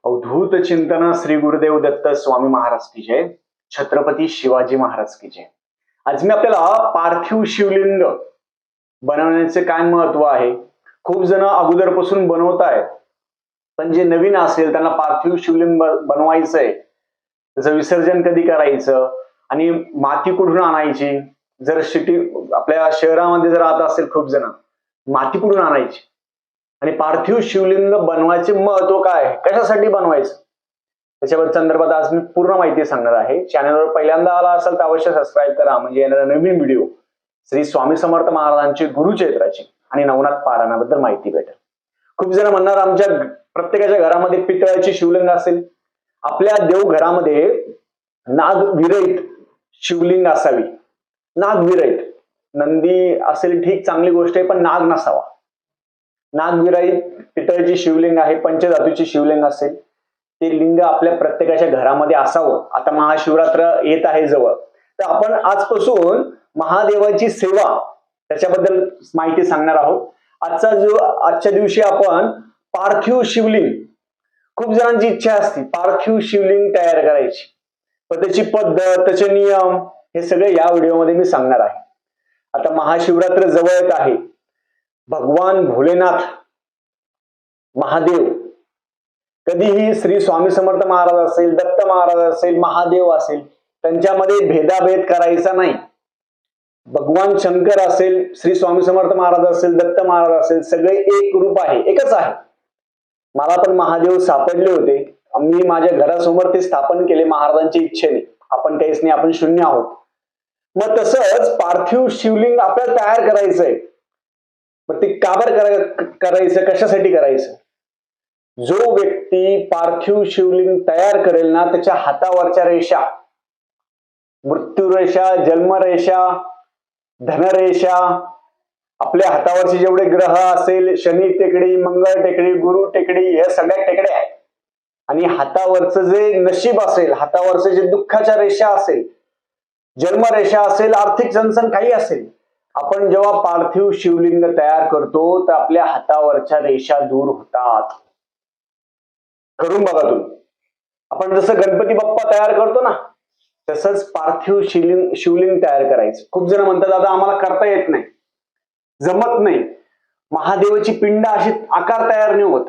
अवधूत चिंतन श्री गुरुदेव दत्त स्वामी महाराज की जय. छत्रपती शिवाजी महाराज की जय. आज मी आपल्याला पार्थिव शिवलिंग बनवण्याचे काय महत्व आहे. खूप जण अगोदरपासून बनवत आहेत, पण जे नवीन असेल त्यांना पार्थिव शिवलिंग बनवायचंय, त्याचं विसर्जन कधी करायचं आणि माती कुठून आणायची. जर सिटी आपल्या शहरामध्ये जर राहत असेल खूप जण, माती कुठून आणायची आणि पार्थिव शिवलिंग बनवायचे महत्व काय, कशासाठी बनवायचं, त्याच्यावर संदर्भात आज मी पूर्ण माहिती सांगणार आहे. चॅनलवर पहिल्यांदा आला असेल तर अवश्य सबस्क्राईब करा, म्हणजे येणारा नवीन व्हिडिओ श्री स्वामी समर्थ महाराजांची गुरुचरित्राची आणि नवनाथ पारायणाबद्दल माहिती भेटेल. खूप जण म्हणणार आमच्या प्रत्येकाच्या घरामध्ये पितळाची शिवलिंग असेल. आपल्या देवघरामध्ये नागविरहित शिवलिंग असावी. नागविरहित, नंदी असेल ठीक, चांगली गोष्ट आहे, पण नाग नसावा. नागविरहित पितळेची शिवलिंग आहे, पंचधातूची शिवलिंग असेल, ते लिंग आपल्या प्रत्येकाच्या घरामध्ये असावं. आता महाशिवरात्र येत आहे जवळ, तर आपण आजपासून महादेवाची सेवा त्याच्याबद्दल माहिती सांगणार आहोत. आजच्या दिवशी आपण पार्थिव शिवलिंग, खूप जणांची इच्छा असते पार्थिव शिवलिंग तयार करायची, पण त्याची पद्धत, त्याचे नियम हे सगळे या व्हिडिओमध्ये मी सांगणार आहे. आता महाशिवरात्र जवळ येत आहे. भगवान भोलेनाथ महादेव, कधीही श्री स्वामी समर्थ महाराज असेल, दत्त महाराज असेल, महादेव असेल, त्यांच्यामध्ये भेदाभेद करायचा नाही. भगवान शंकर असेल, श्री स्वामी समर्थ महाराज असेल, दत्त महाराज असेल, सगळे एक रूप आहे, एकच आहे. मला पण महादेव सापडले होते, मी माझ्या घरासमोर ते स्थापन केले महाराजांच्या इच्छेने. आपण काहीच नाही, आपण शून्य आहोत. मग तसंच पार्थिव शिवलिंग आपल्याला तयार करायचंय. मग ते का बरं करायचं, कशासाठी करायचं. जो व्यक्ती पार्थिव शिवलिंग तयार करेल ना, त्याच्या हातावरच्या रेषा, मृत्यूरेषा, जन्मरेषा, धनरेषा, आपल्या हातावरचे जेवढे ग्रह असेल, शनी टेकडी, मंगळ टेकडी, गुरु टेकडी, या सगळ्या टेकड्या आहेत. आणि हातावरचं जे नशीब असेल, हातावरचे जे दुःखाच्या रेषा असेल, जन्मरेषा असेल, आर्थिक चणचण काही असेल, आपण जेव्हा पार्थिव शिवलिंग तयार करतो तर आपल्या हातावरच्या रेषा दूर होतात. करून बघा तुम्ही. आपण जसं गणपती बाप्पा तयार करतो ना, तसंच पार्थिव शिवलिंग तयार करायचं. खूप जण म्हणतात दादा आम्हाला करता येत नाही, जमत नाही, महादेवाची पिंड अशी आकार तयार नाही होत.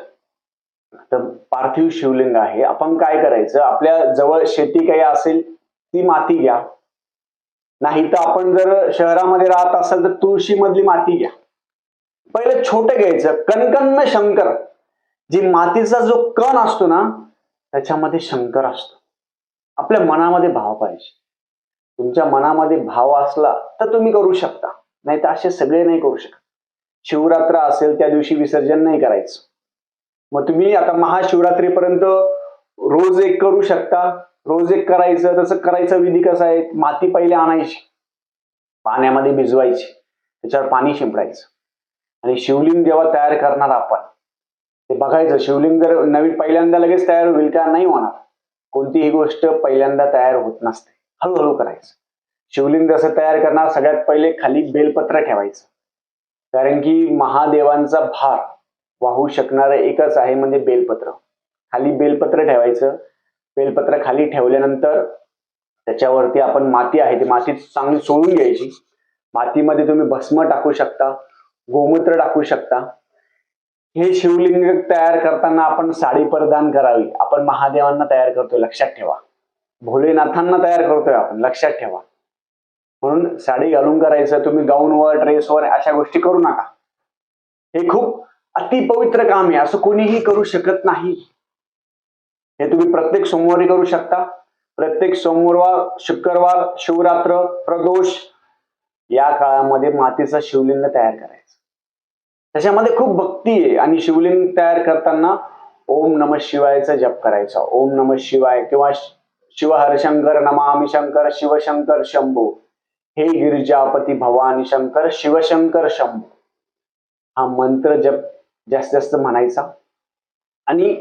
तर पार्थिव शिवलिंग आहे, आपण काय करायचं, आपल्या जवळ शेती काही असेल ती माती घ्या, नाही तर आपण जर शहरामध्ये राहत असाल तर तुळशी मधली माती घ्या. पहिलं छोटं घ्यायचं, कणकण शंकर. जी मातीचा जो कण असतो ना, त्याच्यामध्ये शंकर असतो. आपल्या मनामध्ये भाव पाहिजे. तुमच्या मनामध्ये भाव असला तर तुम्ही करू शकता, नाही तर असे सगळे नाही करू शकत. शिवरात्र असेल त्या दिवशी विसर्जन नाही करायचं. मग तुम्ही आता महाशिवरात्रीपर्यंत रोज एक करू शकता, रोज एक करायचं. तसं करायचं विधी कसा आहे, माती पहिले आणायची, पाण्यामध्ये भिजवायची, त्याच्यावर पाणी शिंपडायचं आणि शिवलिंग जेव्हा तयार करणार आपण ते बघायचं. शिवलिंग जर नवीन पहिल्यांदा लगेच तयार होईल का, नाही होणार. कोणतीही गोष्ट पहिल्यांदा तयार होत नसते, हळूहळू करायचं. शिवलिंग जसं तयार करणार, सगळ्यात पहिले खाली बेलपत्र ठेवायचं, कारण की महादेवांचा भार वाहू शकणारं एकच आहे म्हणजे बेलपत्र. खाली बेलपत्र ठेवायचं. बेलपत्र खाली ठेवल्यानंतर त्याच्यावरती आपण माती आहे ती माती चांगली चोळून घ्यायची. मातीमध्ये तुम्ही भस्म टाकू शकता, गोमूत्र टाकू शकता. हे शिवलिंग तयार करताना आपण साडी परिधान करावी. आपण महादेवांना तयार करतोय, लक्षात ठेवा. भोलेनाथांना तयार करतोय आपण, लक्षात ठेवा. म्हणून साडी घालून करायचं. तुम्ही गाऊनवर, ड्रेसवर अशा गोष्टी करू नका. हे खूप अतिपवित्र काम आहे, असं कोणीही करू शकत नाही. हे तुम्ही प्रत्येक सोमवारी करू शकता. प्रत्येक सोमवार, शुक्रवार, शिवरात्र, प्रदोष या काळामध्ये मातीचं शिवलिंग तयार करायचं. त्याच्यामध्ये खूप भक्ती आहे. आणि शिवलिंग तयार करताना ओम नमः शिवायचा जप करायचा. ओम नमः शिवाय किंवा शिव हरशंकर नमामि शंकर शिवशंकर शंभो, हे गिरिजापती भवानी शंकर शिवशंकर शंभो, हा मंत्र जप जास्तीत जास्त म्हणायचा. आणि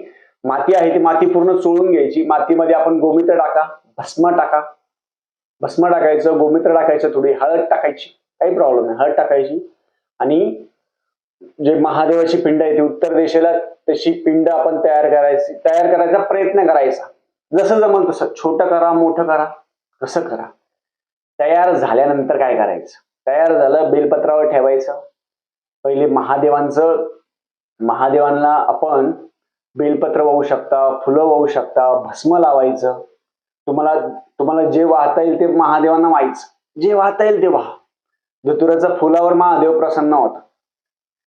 माती आहे ती माती पूर्ण चोळून घ्यायची. मातीमध्ये आपण गोमित्र टाका, भस्म टाका, भस्म टाकायचं, गोमित्र टाकायचं, थोडी हळद टाकायची, काही प्रॉब्लेम नाही, हळद टाकायची. आणि जे महादेवाची पिंड आहे ती उत्तर दिशेला तशी पिंड आपण तयार करायचा प्रयत्न करायचा. जसं जमल तसं, छोटं करा मोठं करा, कसं करा. तयार झाल्यानंतर काय करायचं, तयार झालं बेलपत्रावर ठेवायचं. पहिले महादेवांना आपण बेलपत्र वाहू शकता, फुलं वाहू शकता, भस्म लावायचं. तुम्हाला जे वाहता येईल ते महादेवांना व्हायचं, जे वाहता येईल ते वाहा. धतुराच्या फुलावर महादेव प्रसन्न होता.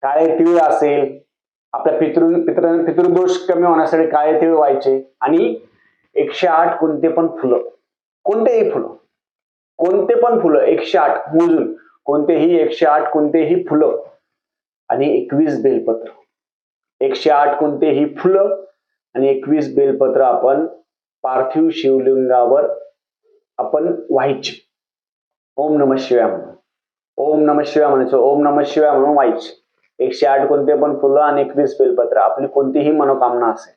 काळे तीळ असेल, आपल्या पितृदोष कमी होण्यासाठी काळे तीळ व्हायचे. आणि 108 कोणते पण फुलं, कोणते पण फुलं 108 मोजून, कोणतेही 108 कोणतेही फुलं आणि 21 बेलपत्र. 108 कोणतेही फुलं आणि 21 बेलपत्र आपण पार्थिव शिवलिंगावर आपण व्हायचे. ओम नमः शिवाय म्हणून, ओम नमः शिवाय म्हणायचं, ओम नमः शिवाय म्हणून व्हायचे. 108 कोणते पण फुलं आणि 21 बेलपत्र. आपली कोणतीही मनोकामना असेल,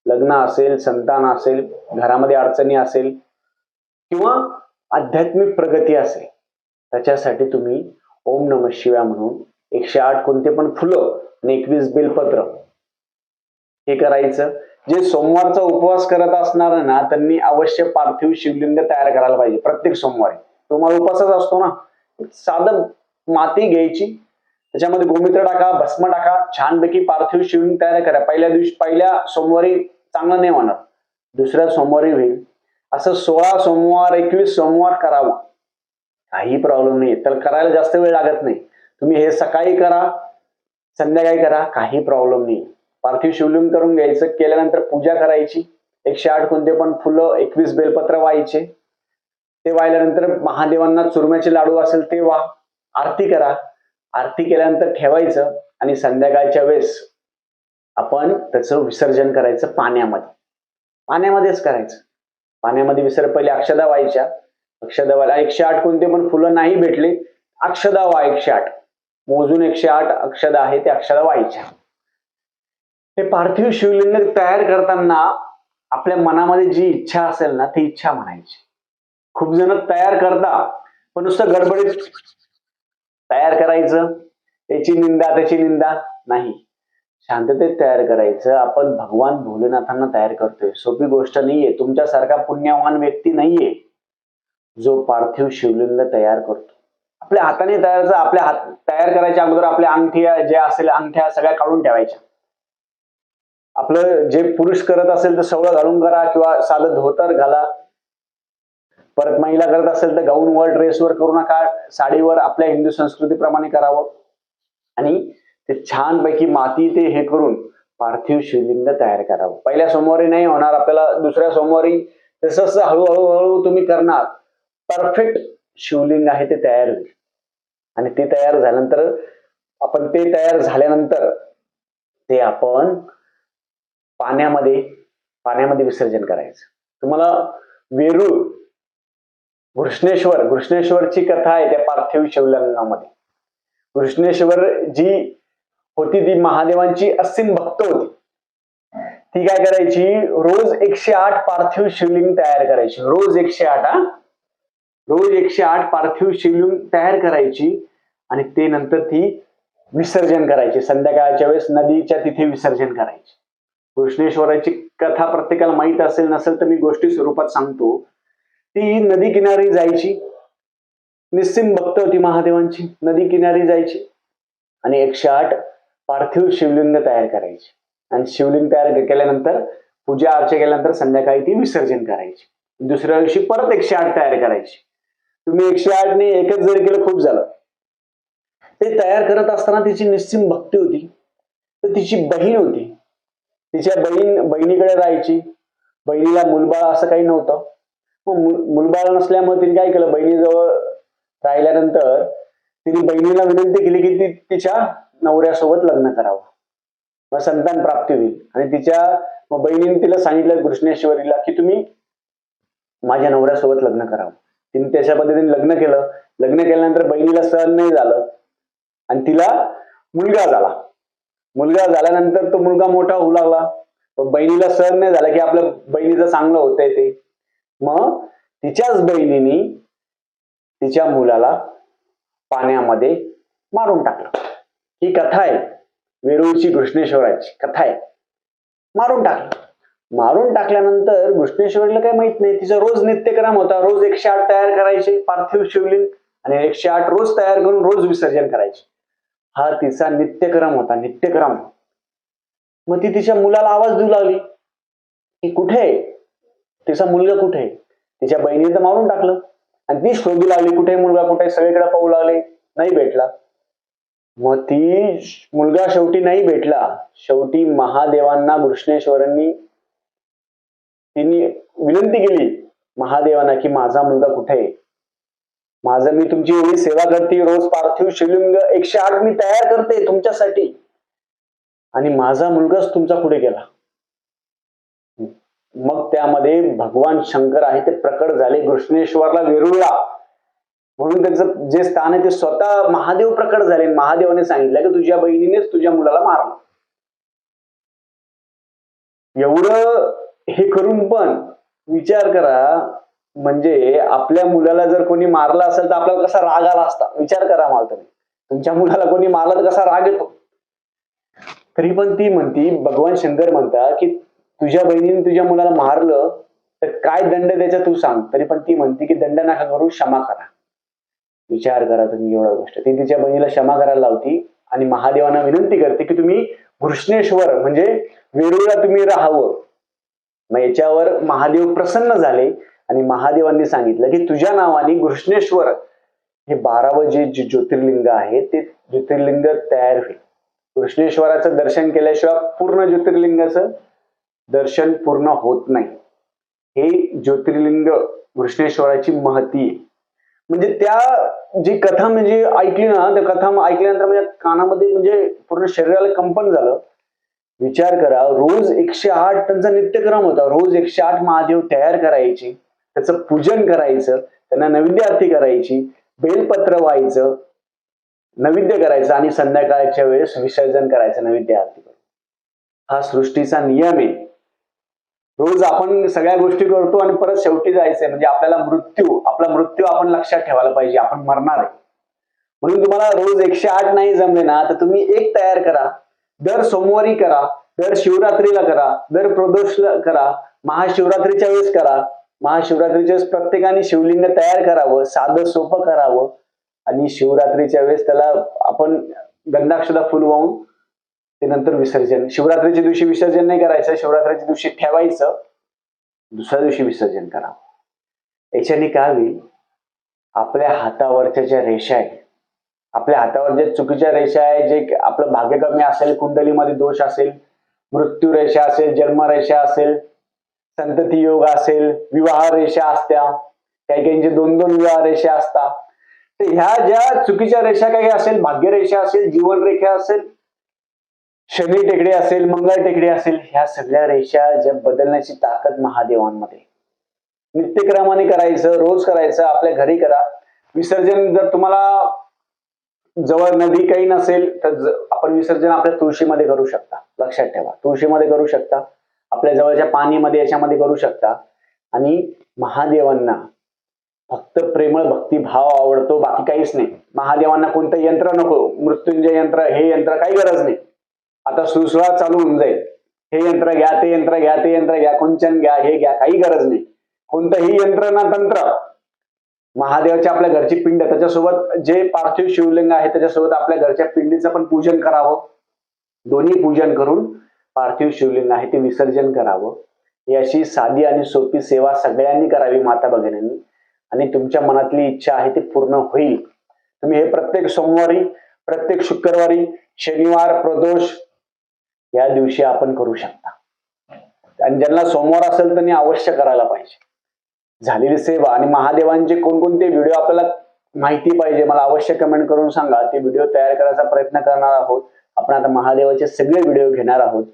लग्न असेल, संतान असेल, घरामध्ये अडचणी असेल किंवा आध्यात्मिक प्रगती असेल, त्याच्यासाठी तुम्ही ओम नमः शिवाय म्हणून 108 कोणते पण फुलं आणि 21 बेलपत्र हे करायचं. जे सोमवारचा उपवास करत असणार ना, त्यांनी अवश्य पार्थिव शिवलिंग तयार करायला पाहिजे. प्रत्येक सोमवारी तुम्हाला उपवासच असतो ना, साधं माती घ्यायची, त्याच्यामध्ये गोमित्र टाका, भस्म टाका, छानपैकी पार्थिव शिवलिंग तयार करा. पहिल्या सोमवारी चांगलं नाही होणार, दुसऱ्या सोमवारी होईल. असं 16 सोमवार 21 सोमवार करावं, काही प्रॉब्लेम नाही. तर करायला जास्त वेळ लागत नाही. तुम्ही हे सकाळी करा, संध्याकाळी करा, काही प्रॉब्लेम नाही. पार्थिव शिवलिंग करून घ्यायचं. केल्यानंतर पूजा करायची. 108 कोणते पण फुलं 21 बेलपत्र व्हायचे. ते वाहिल्यानंतर महादेवांना चुरम्याचे लाडू असेल ते व्हा, आरती करा. आरती केल्यानंतर ठेवायचं आणि संध्याकाळच्या वेळेस आपण त्याचं विसर्जन करायचं पाण्यामध्येच करायचं. पाण्यामध्ये पहिले अक्षदा व्हायच्या. अक्षदा व्हायला 108 कोणते पण फुलं नाही भेटले, अक्षदा व्हा 108 मोजून 108 अक्षदा आहे ते अक्षदा व्हायच्या. हे पार्थिव शिवलिंग तयार करताना आपल्या मनामध्ये जी इच्छा असेल ना, ती इच्छा म्हणायची. खूप जण तयार करता पण नुसतं गडबडीत तयार करायचं, त्याची निंदा नाही. शांततेत तयार करायचं. आपण भगवान भोलेनाथांना तयार करतोय, सोपी गोष्ट नाहीये. तुमच्यासारखा पुण्यवान व्यक्ती नाहीये जो पार्थिव शिवलिंग तयार करतो. आपल्या हाताने तयार करायच्या अगोदर आपल्या अंगठ्या ज्या असेल, अंगठ्या सगळ्या काढून ठेवायच्या. आपलं जे पुरुष करत असेल तर सवळं घालून करा किंवा साधं धोतर घाला. परत महिला करत असेल तर गाऊनवर ड्रेसवर करू नका, साडीवर आपल्या हिंदू संस्कृतीप्रमाणे करावं. आणि ते छानपैकी माती ते हे करून पार्थिव शिवलिंग तयार करावं. पहिल्या सोमवारी नाही होणार आपल्याला, दुसऱ्या सोमवारी तसं हळूहळू तुम्ही करणार. परफेक्ट शिवलिंग आहे ते तयार होईल. आणि ते तयार झाल्यानंतर ते आपण पाण्यामध्ये विसर्जन करायचं. तुम्हाला वेरूळ घृष्णेश्वरची कथा आहे त्या पार्थिव शिवलिंगामध्ये. घृष्णेश्वर जी होती ती महादेवांची असीम भक्त होती. ती काय करायची, रोज 108 पार्थिव शिवलिंग तयार करायची. रोज 108 पार्थिव शिवलिंग तयार करायची आणि ते नंतर ती विसर्जन करायची. संध्याकाळच्या वेळेस नदीच्या तिथे विसर्जन करायची. घृष्णेश्वराची कथा प्रत्येकाला माहित असेल, नसेल तर मी गोष्टी स्वरूपात सांगतो. ती नदी किनारी जायची, निस्सिम भक्त होती महादेवांची. नदी किनारी जायची आणि 108 पार्थिव शिवलिंग तयार करायची. आणि शिवलिंग तयार केल्यानंतर पूजा अर्चा केल्यानंतर संध्याकाळी ती विसर्जन करायची. दुसऱ्या दिवशी परत 108 तयार करायची. तुम्ही 108 ने एकच जर केलं खूप झालं. ते तयार करत असताना तिची निस्सिम भक्ती होती. तर तिची बहीण होती, तिच्या बहिणीकडे राहायची. बहिणीला मुलबाळ असं काही नव्हतं. मग मुलबाळ नसल्यामुळे तिने काय केलं, बहिणीजवळ राहिल्यानंतर तिने बहिणीला विनंती केली की ती तिच्या नवऱ्यासोबत लग्न करावं, मग संतान प्राप्ती होईल. आणि बहिणीने तिला सांगितलं घृष्णेश्वरीला की तुम्ही माझ्या नवऱ्यासोबत लग्न करावं. तिने त्याच्या पद्धतीने लग्न केलं. लग्न केल्यानंतर बहिणीला सहन नाही झालं आणि तिला मुलगा झाला. मुलगा झाल्यानंतर तो मुलगा मोठा होऊ लागला. बहिणीला सहन नाही झाला की आपल्या बहिणीचं चांगलं होतंय ते. मग तिच्याच बहिणीने तिच्या मुलाला पाण्यामध्ये मारून टाकलं. ही कथा आहे, वेरूळची घृष्णेश्वराची कथा आहे. मारून टाकलं. मारून टाकल्यानंतर घृष्णेश्वरीला काही माहित नाही, तिचा रोज नित्यक्रम होता, रोज 108 तयार करायचे पार्थिव शिवलिंग आणि 108 रोज तयार करून रोज विसर्जन करायचे. हा तिचा नित्यक्रम होता, नित्यक्रम. मग ती तिच्या मुलाला आवाज देऊ लागली की कुठे आहे, तिचा मुलगा कुठे आहे. तिच्या बहिणीने तर मारून टाकलं आणि ती शोधू लागली कुठे मुलगा, कुठे, सगळीकडे पाहू लागले, नाही भेटला. मग ती मुलगा शेवटी नाही भेटला. शेवटी महादेवांना घृष्णेश्वरांनी तिने विनंती केली महादेवांना की माझा मुलगा कुठे आहे, माझं, मी तुमची एवढी सेवा करते, रोज पार्थिव शिवलिंग 108 मी तयार करते तुमच्यासाठी, आणि माझा मुलगाच तुमचा कुठे गेला. मग त्यामध्ये भगवान शंकर आहे ते प्रकट झाले. घृष्णेश्वरला वेरूळला म्हणून त्याचं जे स्थान आहे ते स्वतः महादेव प्रकट झाले. महादेवाने सांगितलं की तुझ्या बहिणीनेच तुझ्या मुलाला मारलं. एवढं हे करून पण विचार करा, म्हणजे आपल्या मुलाला जर कोणी मारलं असेल तर आपल्याला कसा राग आला असता. विचार करा मला तुम्ही, तुमच्या मुलाला कोणी मारलं तर कसा राग येतो. तरी पण ती म्हणती, भगवान शंकर म्हणतात की तुझ्या बहिणीने तुझ्या मुलाला मारलं तर काय दंड द्यायचा तू सांग. तरी पण ती म्हणते की दंड नका करू, क्षमा करा. विचार करा तुम्ही एवढा गोष्ट. ती तिच्या बहिणीला क्षमा करायला लावती आणि महादेवांना विनंती करते की तुम्ही घृष्णेश्वर म्हणजे वेरूळला तुम्ही राहावं. मग याच्यावर महादेव प्रसन्न झाले आणि महादेवांनी सांगितलं की तुझ्या नावाने घृष्णेश्वर हे 12वं जे ज्योतिर्लिंग आहे ते ज्योतिर्लिंग तयार होईल. घृष्णेश्वराचं दर्शन केल्याशिवाय पूर्ण ज्योतिर्लिंगाचं दर्शन पूर्ण होत नाही. हे ज्योतिर्लिंग घृष्णेश्वराची महती आहे. म्हणजे त्या जी कथा म्हणजे ऐकली ना, त्या कथा ऐकल्यानंतर म्हणजे कानामध्ये म्हणजे पूर्ण शरीराला कंपन झालं. विचार करा, रोज 108 त्यांचा नित्यक्रम होता. रोज 108 महादेव तयार करायचे, त्याचं पूजन करायचं, त्यांना नैवेद्य आरती करायची, बेलपत्र व्हायचं, नैवेद्य करायचं आणि संध्याकाळच्या वेळेस विसर्जन करायचं नैवेद्य आरती करून. हा सृष्टीचा नियम आहे. रोज आपण सगळ्या गोष्टी करतो आणि परत शेवटी जायचंय, म्हणजे आपला मृत्यू आपण लक्षात ठेवायला पाहिजे, आपण मरणार आहे. म्हणून तुम्हाला रोज 108 नाही जमले ना तर तुम्ही एक तयार करा. दर सोमवारी करा, दर शिवरात्रीला करा, दर प्रदोषला करा, महाशिवरात्रीच्या वेळेस करा. महाशिवरात्रीच्या वेळेस प्रत्येकाने शिवलिंग तयार करावं, साधं सोपं करावं आणि शिवरात्रीच्या वेळेस त्याला आपण गंधाक्षदा फुल वाहून ते नंतर विसर्जन. शिवरात्रीच्या दिवशी विसर्जन नाही करायचं, शिवरात्रीच्या दिवशी ठेवायचं, दुसऱ्या दिवशी विसर्जन करावं. याच्याने काय होईल, आपल्या हातावरच्या ज्या रेषा आहेत, आपल्या हातावर जे चुकीच्या रेषा आहे, जे आपलं भाग्य कमी असेल, कुंडलीमध्ये दोष असेल, मृत्यू रेषा असेल, जन्म रेषा असेल, संतती योग असेल, विवाह रेषा असत्या, काही काहींचे 2-2 विवाह रेषा असतात. तर ह्या ज्या चुकीच्या रेषा काही असेल, भाग्य रेषा असेल, जीवन रेखा असेल, शनी टेकडे असेल, मंगळ टेकडे असेल, ह्या सगळ्या रेषा ज्या बदलण्याची ताकद महादेवांमध्ये. नित्यक्रमाने करायचं, रोज करायचं, आपल्या घरी करा. विसर्जन जर तुम्हाला जवळ नदी काही नसेल तर आपण विसर्जन आपल्या तुळशीमध्ये करू शकता. लक्षात ठेवा, तुळशीमध्ये करू शकता, आपल्या जवळच्या पाणीमध्ये याच्यामध्ये करू शकता. आणि महादेवांना फक्त प्रेमळ भक्तिभाव आवडतो, बाकी काहीच नाही. महादेवांना कोणतं यंत्र नको, मृत्युंजय यंत्र, हे यंत्र काही गरज नाही. आता सुळसुळाट चालू होऊन जाईल, हे यंत्र घ्या, ते यंत्र घ्या, ते यंत्र घ्या, कुंचन घ्या, हे घ्या, काही गरज नाही. कोणतंही यंत्र ना तंत्र. महादेवाच्या आपल्या घरची पिंड, त्याच्यासोबत जे पार्थिव शिवलिंग आहे त्याच्यासोबत आपल्या घरच्या पिंडीचं पण पूजन करावं. दोन्ही पूजन करून पार्थिव शिवलिंग आहे ते विसर्जन करावं. ही अशी साधी आणि सोपी सेवा सगळ्यांनी करावी माता भगिनींनी, आणि तुमच्या मनातली इच्छा आहे ती पूर्ण होईल. तुम्ही हे प्रत्येक सोमवारी, प्रत्येक शुक्रवारी, शनिवार, प्रदोष या दिवशी आपण करू शकता. आणि ज्यांना सोमवार असेल त्यांनी अवश्य करायला पाहिजे. झालेली सेवा आणि महादेवांचे कोणकोणते व्हिडिओ आपल्याला माहिती पाहिजे, मला अवश्य कमेंट करून सांगा. ते व्हिडिओ तयार करायचा प्रयत्न करणार आहोत. आपण आता महादेवाचे सगळे व्हिडिओ घेणार आहोत.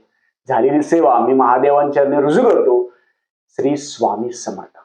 झालेली सेवा मी महादेवांच्या चरणी रुजू करतो. श्री स्वामी समर्थ.